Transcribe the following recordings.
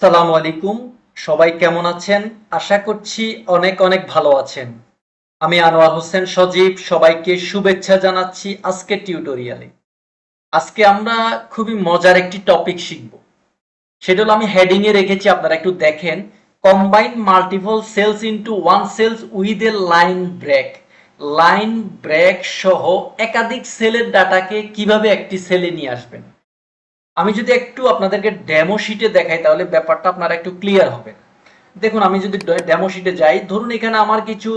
আসসালামু আলাইকুম। সবাই কেমন আছেন? আশা করছি অনেক অনেক ভালো আছেন। আমি আনোয়ার হোসেন সজীব সবাইকে শুভেচ্ছা জানাচ্ছি আজকের টিউটোরিয়ালে। আজকে আমরা খুবই মজার একটি টপিক শিখব। সেটা হলো আমি হেডিং এ রেখেছি, আপনারা একটু দেখেন। Combine multiple cells into one cells with a line break. Line break সহ একাধিক সেলের ডাটাকে কিভাবে একটি সেলে নিয়ে আসবেন। আমি যদি একটু আপনাদেরকে ডেমো শিটে দেখাই তাহলে ব্যাপারটা আপনারা একটু ক্লিয়ার হবে। দেখুন, আমি যদি ডেমো শিটে যাই, ধরুন এখানে আমার কিছু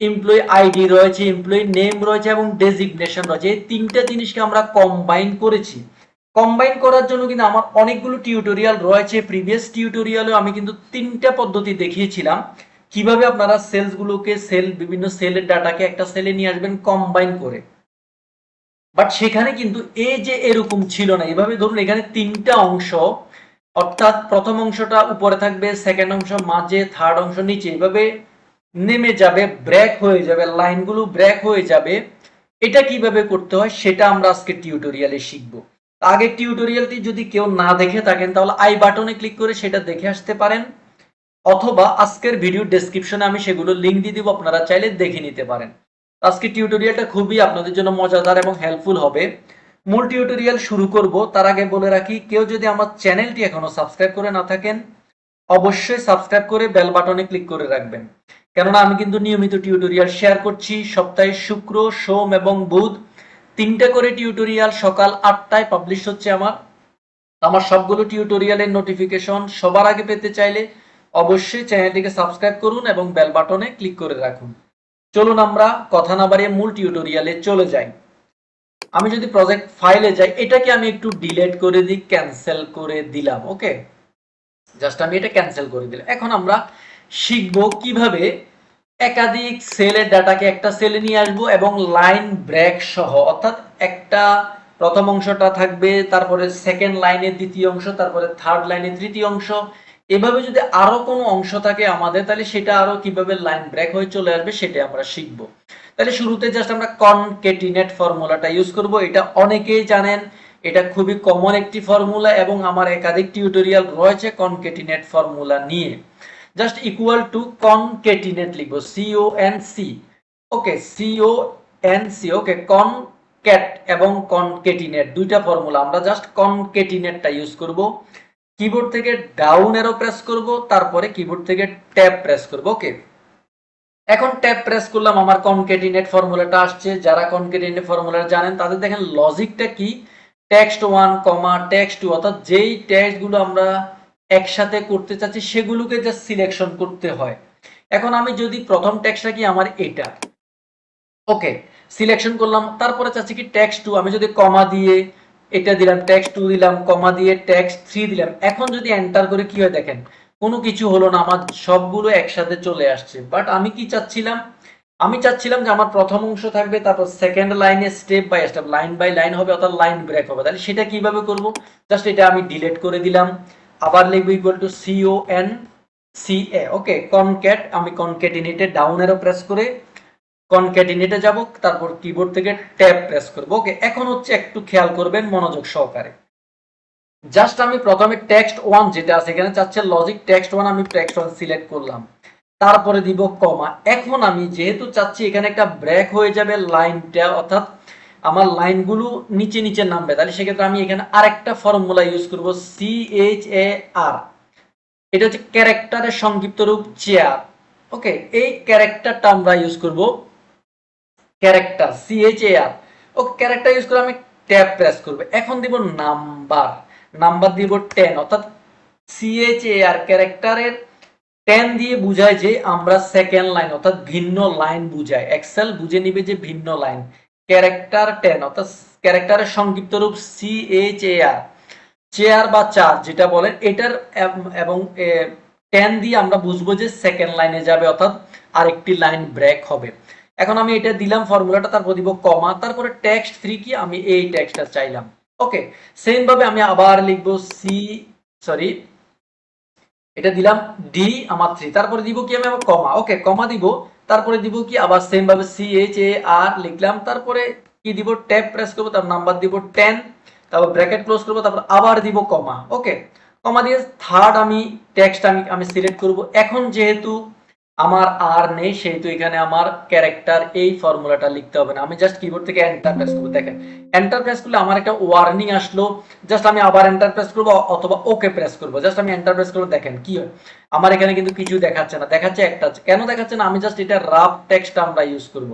এমপ্লয়ি আইডি রয়েছে, এমপ্লয়ি নেম রয়েছে এবং ডেজিগনেশন রয়েছে। এই তিনটা জিনিসকে আমরা কম্বাইন করেছি। কম্বাইন করার জন্য কিন্তু আমার অনেকগুলো টিউটোরিয়াল রয়েছে। প্রিভিয়াস টিউটোরিয়ালেও আমি কিন্তু তিনটা পদ্ধতি দেখিয়েছিলাম কিভাবে আপনারা সেলসগুলোকে বিভিন্ন সেলের ডাটাকে একটা সেলে নিয়ে আসবেন কম্বাইন করে। বাট সেখানে কিন্তু এই যে এরকম ছিল না। এভাবে ধরুন এখানে তিনটা অংশ, অর্থাৎ প্রথম অংশটা উপরে থাকবে, সেকেন্ড অংশ মাঝে, থার্ড অংশ নিচে, এভাবে নেমে যাবে, ব্রেক হয়ে যাবে, লাইনগুলো ব্রেক হয়ে যাবে। এটা কিভাবে করতে হয় সেটা আমরা আজকে টিউটোরিয়ালে শিখবো। আগের টিউটোরিয়ালটি যদি কেউ না দেখে থাকেন তাহলে আই বাটনে ক্লিক করে সেটা দেখে আসতে পারেন, অথবা আজকের ভিডিও ডেসক্রিপশনে আমি সেগুলো লিংক দিয়ে দিব, আপনারা চাইলে দেখে নিতে পারেন। আজকে টিউটোরিয়ালটা খুবই আপনাদের জন্য মজাদার এবং হেল্পফুল হবে। মূল টিউটোরিয়াল শুরু করব তার আগে বলে রাখি, কেউ যদি আমার চ্যানেলটি এখনো সাবস্ক্রাইব করে না থাকেন অবশ্যই সাবস্ক্রাইব করে বেল বাটনে ক্লিক করে রাখবেন, কেননা আমি কিন্তু নিয়মিত টিউটোরিয়াল শেয়ার করছি। সপ্তাহে শুক্র, সোম এবং বুধ তিনটা করে টিউটোরিয়াল সকাল 8টায় পাবলিশ হচ্ছে আমার। আমার সবগুলো টিউটোরিয়ালের নোটিফিকেশন সবার আগে পেতে চাইলে অবশ্যই চ্যানেলটিকে সাবস্ক্রাইব করুন এবং বেল বাটনে ক্লিক করে রাখুন। চলুন আমরা কথা না বাড়িয়ে মূল টিউটোরিয়ালে চলে যাই। আমি যদি প্রজেক্ট ফাইলে যাই, এটাকে আমি একটু ডিলিট করে দিই, ক্যান্সেল করে দিলাম। ওকে, জাস্ট আমি এটা ক্যান্সেল করে দিলাম। এখন আমরা শিখব কিভাবে একাধিক সেলের ডাটাকে একটা সেলে নিয়ে আসবো এবং লাইন ব্রেক সহ, অর্থাৎ একটা প্রথম অংশটা থাকবে, তারপরে সেকেন্ড লাইনের দ্বিতীয় অংশ, তারপরে থার্ড লাইনের তৃতীয় অংশ, এভাবে যদি আরো কোনো অংশ থাকে আমাদের, তাহলে সেটা আরো কিভাবে লাইন ব্রেক হয়ে চলে আসবে সেটা আমরা শিখবো। তাহলে শুরুতে জাস্ট আমরা কনকেটিনেট ফর্মুলাটা ইউজ করব। এটা অনেকেই জানেন, এটা খুবই কমন একটি ফর্মুলা এবং আমার একাধিক টিউটোরিয়াল রয়েছে কনকেটিনেট ফর্মুলা নিয়ে। জাস্ট ইকুয়াল টু কনকেটিনেট লিখবো, CONC। ওকে, CONC। ওকে, কনক্যাট এবং কনকেটিনেট দুইটা ফর্মুলা, আমরা জাস্ট কনকেটিনেটটা ইউজ করব। কিবোর্ড থেকে ডাউন অ্যারো প্রেস করব, তারপরে কিবোর্ড থেকে ট্যাব প্রেস করব। ওকে, এখন ট্যাব প্রেস করলাম, আমার কনকেটিনেট ফর্মুলাটা আসছে। যারা কনকেটিনেট ফর্মুলা জানেন তাদের দেখেন লজিকটা কি, টেক্সট 1 কমা টেক্সট 2, অর্থাৎ যেই টেক্সটগুলো আমরা একসাথে করতে চাচ্ছি সেগুলোকে জাস্ট সিলেকশন করতে হয়। এখন আমি যদি প্রথম টেক্সটটা কি আমার এটা, ওকে, সিলেকশন করলাম, তারপরে চাচ্ছি কি টেক্সট 2, আমি যদি কমা দিয়ে এটা দিলাম, টেক্সট 2 দিলাম, কমা দিয়ে টেক্সট 3 দিলাম। এখন যদি এন্টার করে কি হয় দেখেন, কোনো কিছু হলো না, আমার সবগুলো একসাথে চলে আসছে। বাট আমি কি চাচ্ছিলাম, আমি চাচ্ছিলাম যে আমার প্রথম অংশ থাকবে, তারপর সেকেন্ড লাইনে step by step, line by line হবে, অর্থাৎ লাইন ব্রেক হবে। তাহলে সেটা কিভাবে করব, জাস্ট এটা আমি ডিলিট করে দিলাম, আবার লিখবো equal to CONCA। Okay, concat, আমি কনক্যাটিনেটে ডাউন অ্যারো প্রেস করে কনক্যাটিনেটে যাব, তারপর কিবোর্ড থেকে ট্যাব প্রেস করব। ওকে, এখন হচ্ছে একটু খেয়াল করবেন মনোযোগ সহকারে। জাস্ট আমি প্রথমে টেক্সট 1 যেটা আছে এখানে চাচ্ছে লজিক টেক্সট 1, আমি টেক্সট 1 সিলেক্ট করলাম, তারপরে দিব কমা। এখন আমি যেহেতু চাচ্ছি এখানে একটা ব্রেক হয়ে যাবে লাইনটা, অর্থাৎ আমার লাইনগুলো নিচে নিচে নামবে, তাহলে সেক্ষেত্রে আমি এখানে আরেকটা ফর্মুলা ইউজ করব, CHAR। এটা হচ্ছে ক্যারেক্টারের সংক্ষিপ্ত রূপ চেয়ার। ওকে, এই ক্যারেক্টারটা আমরা ইউজ করব, ক্যারেক্টার CHAR। ওকে, ক্যারেক্টার ইউজ করে আমি ট্যাব প্রেস করব। এখন দিব নাম্বার, নাম্বার দিব 10, অর্থাৎ CHAR ক্যারেক্টারের 10 দিয়ে বুঝায় যে আমরা সেকেন্ড লাইন, অর্থাৎ ভিন্ন লাইন বুঝায়, এক্সেল বুঝে নিবে যে ভিন্ন লাইন। ক্যারেক্টার 10 অর্থাৎ ক্যারেক্টারের সংক্ষিপ্ত রূপ CHAR, চেয়ার বা চার যেটা বলেন এটার, এবং 10 দিয়ে আমরা বুঝবো যে সেকেন্ড লাইনে যাবে, অর্থাৎ আরেকটি লাইন ব্রেক হবে। এখন আমি এটা দিলাম ফর্মুলাটা, তারপর দিব কমা, তারপরে টেক্সট 3 কি আমি এই টেক্সটটা চাইলাম। ওকে, সেম ভাবে আমি আবার লিখবো সরি, এটা দিলাম ডি আমার 3, তারপরে দিব কি আমি আবার কমা। ওকে, কমা দিব, তারপরে দিব কি আবার সেম ভাবে CHAR লিখলাম, তারপরে কি দিব ট্যাব প্রেস করব, তার নাম্বার দিব 10, তারপর ব্র্যাকেট ক্লোজ করব, তারপর আবার দিব কমা। ওকে, কমা দিয়ে থার্ড আমি টেক্সট আমি সিলেক্ট করব। এখন যেহেতু আমার আর নেই সেহেতু এখানে আমার ক্যারেক্টার এই ফর্মুলাটা লিখতে হবে না, আমি জাস্ট কিবোর্ড থেকে এন্টার প্রেস করব। দেখেন এন্টার প্রেস করলে আমার একটা ওয়ার্নিং আসলো, জাস্ট আমি আবার এন্টার প্রেস করব অথবা ওকে প্রেস করব। জাস্ট আমি এন্টার প্রেস করব, দেখেন কি হয়, আমার এখানে কিন্তু কিছু দেখাচ্ছে না, দেখাচ্ছে একটা। কেন দেখাচ্ছে না? আমি জাস্ট এটা রাফ টেক্সট আমরা ইউজ করব।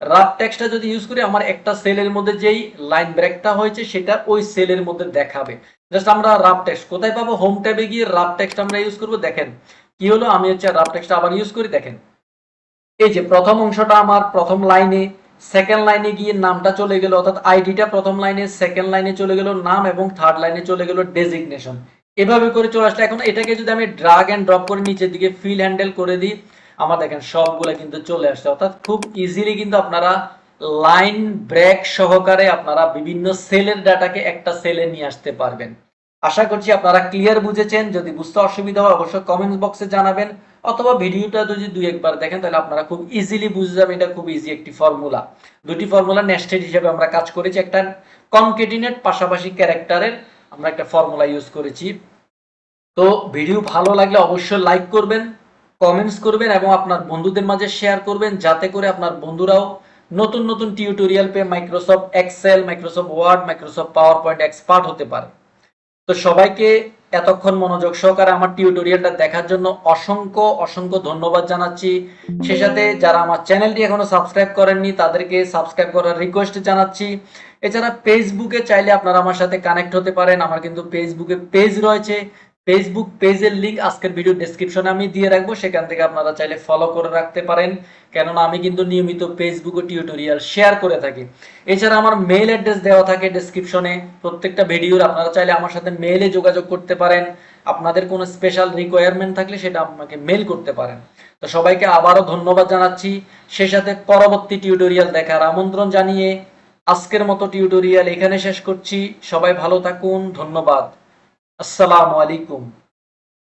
রাফ টেক্সটটা যদি ইউজ করি আমার একটা সেলের মধ্যে যেই লাইন ব্রেকটা হয়েছে সেটা ওই সেলের মধ্যে দেখাবে। জাস্ট আমরা রাফ টেক্সট কোথায় পাবো? হোম ট্যাবে গিয়ে রাফ টেক্সট আমরা ইউজ করব। দেখেন কি হলো, আমি হচ্ছে রাফ টেক্সট আবার ইউজ করি। দেখেন এই যে প্রথম অংশটা আমার প্রথম লাইনে, সেকেন্ড লাইনে গিয়ে নামটা চলে গেল, অর্থাৎ আইডিটা প্রথম লাইনে, সেকেন্ড লাইনে চলে গেল নাম, এবং থার্ড লাইনে চলে গেল ডেজিগনেশন। এভাবে করে চলে আসলে এখন এটাকে যদি আমি ড্রাগ এন্ড ড্রপ করে নিচের দিকে ফিল হ্যান্ডেল করে দিই, আমার দেখেন সবগুলো কিন্তু চলে আসছে। অর্থাৎ খুব ইজিলি কিন্তু আপনারা লাইন ব্রেক সহকারে আপনারা বিভিন্ন সেলের ডাটাকে একটা সেলে নিয়ে আসতে পারবেন। আশা করছি আপনারা ক্লিয়ার বুঝেছেন। যদি বুঝতে অসুবিধা হয় অবশ্যই কমেন্ট বক্সে জানাবেন, অথবা ভিডিওটা যদি দুই একবার দেখেন তাহলে আপনারা খুব ইজিলি বুঝে যাবেন। এটা খুব ইজি একটি ফর্মুলা, দুটি ফর্মুলা নেস্টেড হিসেবে আমরা কাজ করেছি, একটা কনকেটিনেট পাশাপাশি ক্যারেক্টারের আমরা একটা ফর্মুলা ইউজ করেছি। তো ভিডিও ভালো লাগলে অবশ্যই লাইক করবেন, কমেন্টস করবেন এবং আপনার বন্ধুদের মাঝে শেয়ার করবেন, যাতে করে আপনার বন্ধুরাও নতুন নতুন টিউটোরিয়াল পেয়ে Microsoft Excel, Microsoft Word, Microsoft PowerPoint expert হতে পারে। তো সবাইকে এতক্ষণ মনোযোগ সহকারে আমার টিউটোরিয়ালটা দেখার জন্য অসংখ্য অসংখ্য ধন্যবাদ জানাচ্ছি। সে সাথে যারা আমার চ্যানেলটি এখনো সাবস্ক্রাইব করেননি তাদেরকে সাবস্ক্রাইব করার রিকোয়েস্ট জানাচ্ছি। এছাড়া ফেসবুকে চাইলে আপনারা আমার সাথে কানেক্ট হতে পারেন, আমার কিন্তু ফেসবুকে পেজ রয়েছে। ফেসবুক পেজের লিংক আজকের ভিডিও ডেসক্রিপশনে আমি দিয়ে রাখবো, সেখান থেকে আপনারা চাইলে ফলো করে রাখতে পারেন, কেননা আমি কিন্তু নিয়মিত ফেসবুক ও টিউটোরিয়াল শেয়ার করে থাকি। এছাড়া আমার মেইল অ্যাড্রেস দেওয়া থাকে ডেসক্রিপশনে প্রত্যেকটা ভিডিওর, আপনারা চাইলে আমার সাথে মেইলে যোগাযোগ করতে পারেন। আপনাদের কোনো স্পেশাল রিকোয়ারমেন্ট থাকলে সেটা আমাকে মেইল করতে পারেন। তো সবাইকে আবারও ধন্যবাদ জানাচ্ছি, সে সাথে পরবর্তী টিউটোরিয়াল দেখার আমন্ত্রণ জানিয়ে আজকের মতো টিউটোরিয়াল এখানে শেষ করছি। সবাই ভালো থাকুন, ধন্যবাদ, আসসালামু আলাইকুম।